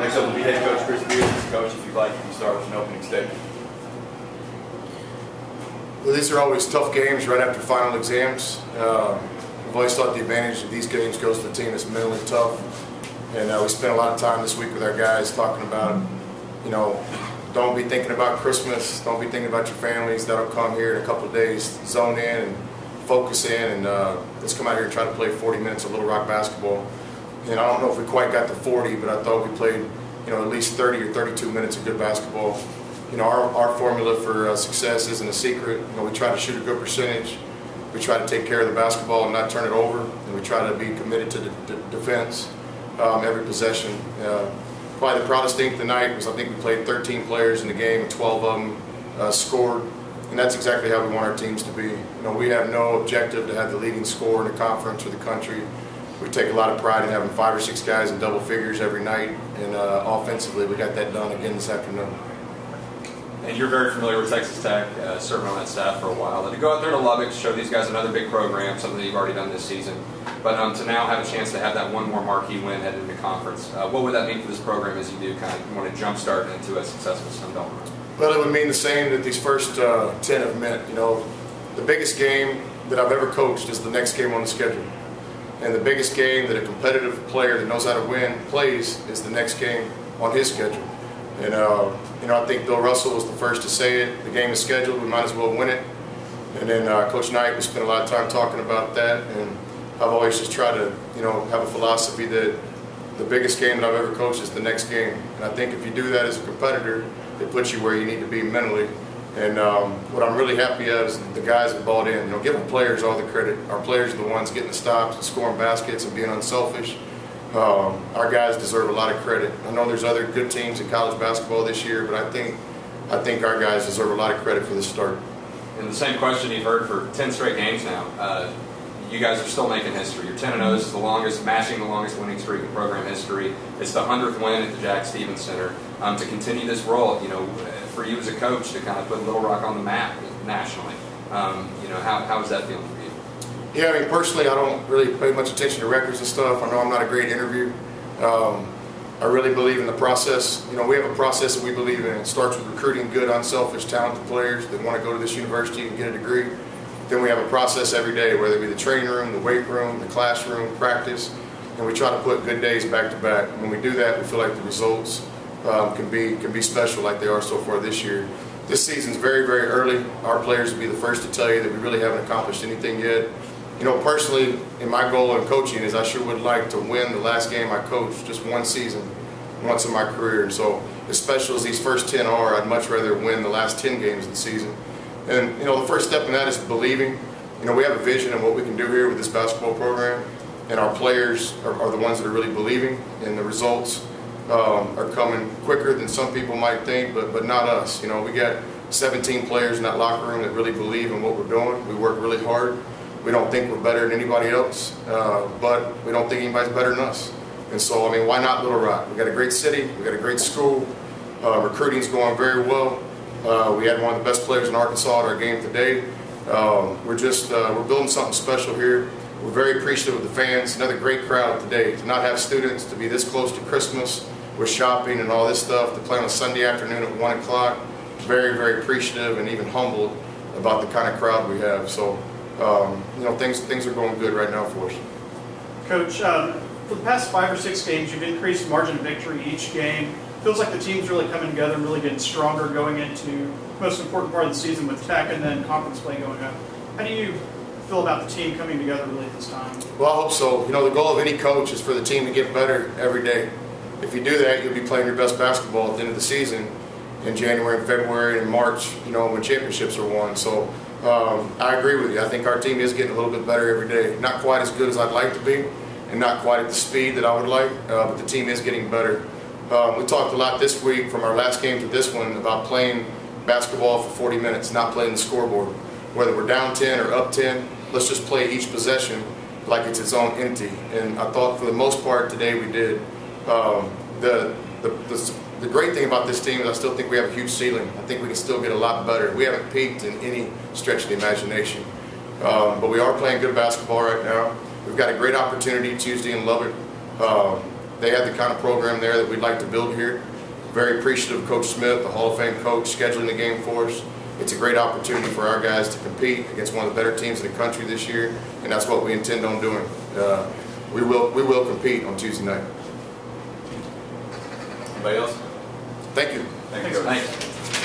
Next up will be head coach Chris Beers. Coach, if you'd like, you can start with an opening statement. Well, these are always tough games right after final exams. I've always thought the advantage of these games goes to the team that's mentally tough. And we spent a lot of time this week with our guys talking about, you know, don't be thinking about Christmas, don't be thinking about your families. That'll come here in a couple of days. Zone in and focus in, and let's come out here and try to play 40 minutes of Little Rock basketball. And I don't know if we quite got to 40, but I thought we played, you know, at least 30 or 32 minutes of good basketball. You know, our formula for success isn't a secret. You know, we try to shoot a good percentage. We try to take care of the basketball and not turn it over, and we try to be committed to the defense every possession. Probably the proudest thing tonight was I think we played 13 players in the game, 12 of them scored, and that's exactly how we want our teams to be. You know, we have no objective to have the leading scorer in the conference or the country. We take a lot of pride in having 5 or 6 guys in double figures every night, and offensively we got that done again this afternoon. And you're very familiar with Texas Tech, serving on that staff for a while. And to go out there to Lubbock, show these guys another big program, something that you've already done this season, but to now have a chance to have that one more marquee win headed into conference, what would that mean for this program as you do kind of want to jumpstart into a successful Sun Belt run? Well, it would mean the same that these first 10 have meant. You know, the biggest game that I've ever coached is the next game on the schedule. And the biggest game that a competitive player that knows how to win plays is the next game on his schedule. And, you know, I think Bill Russell was the first to say it. The game is scheduled, we might as well win it. And then Coach Knight, we spent a lot of time talking about that. And I've always just tried to, you know, have a philosophy that the biggest game that I've ever coached is the next game. And I think if you do that as a competitor, it puts you where you need to be mentally. And what I'm really happy of is the guys that bought in. You know, give our players all the credit. Our players are the ones getting the stops and scoring baskets and being unselfish. Our guys deserve a lot of credit. I know there's other good teams in college basketball this year, but I think our guys deserve a lot of credit for this start. And the same question you've heard for 10 straight games now. You guys are still making history. You're 10-0. This is the longest, matching the longest winning streak in program history. It's the 100th win at the Jack Stevens Center. To continue this role, you know, for you as a coach to kind of put Little Rock on the map nationally, you know, how is that feeling for you? Yeah, I mean, personally, I don't really pay much attention to records and stuff. I know I'm not a great interview. I really believe in the process. You know, we have a process that we believe in. It starts with recruiting good, unselfish, talented players that want to go to this university and get a degree. Then we have a process every day, whether it be the training room, the weight room, the classroom, practice, and we try to put good days back to back. When we do that, we feel like the results can be special like they are so far this year. This season's very, very early. Our players will be the first to tell you that we really haven't accomplished anything yet. You know, personally, and my goal in coaching is I sure would like to win the last game I coached just one season, once in my career. And so, as special as these first 10 are, I'd much rather win the last 10 games of the season. And, you know, the first step in that is believing. You know, we have a vision of what we can do here with this basketball program, and our players are the ones that are really believing, and the results are coming quicker than some people might think, but not us. You know, we got 17 players in that locker room that really believe in what we're doing. We work really hard. We don't think we're better than anybody else, but we don't think anybody's better than us. And so, I mean, why not Little Rock? We got a great city, we got a great school, recruiting's going very well. We had one of the best players in Arkansas at our game today. We're building something special here. We're very appreciative of the fans. Another great crowd today. To not have students, to be this close to Christmas with shopping and all this stuff, to play on a Sunday afternoon at 1 o'clock. Very, very appreciative and even humbled about the kind of crowd we have. So, you know, things are going good right now for us. Coach, for the past 5 or 6 games, you've increased margin of victory each game. Feels like the team's really coming together and really getting stronger going into the most important part of the season with Tech and then conference play going up. How do you feel about the team coming together really at this time? Well, I hope so. You know, the goal of any coach is for the team to get better every day. If you do that, you'll be playing your best basketball at the end of the season in January and February and March, you know, when championships are won. So I agree with you. I think our team is getting a little bit better every day. Not quite as good as I'd like to be and not quite at the speed that I would like, but the team is getting better. We talked a lot this week from our last game to this one about playing basketball for 40 minutes, not playing the scoreboard. Whether we're down 10 or up 10, let's just play each possession like it's its own entity. And I thought for the most part today we did. The great thing about this team is I still think we have a huge ceiling. I think we can still get a lot better. We haven't peaked in any stretch of the imagination. But we are playing good basketball right now. We've got a great opportunity Tuesday in Lubbock. they have the kind of program there that we'd like to build here. Very appreciative of Coach Smith, the Hall of Fame coach, scheduling the game for us. It's a great opportunity for our guys to compete against one of the better teams in the country this year, and that's what we intend on doing. We will compete on Tuesday night. Anybody else? Thank you. Thank you. Thanks.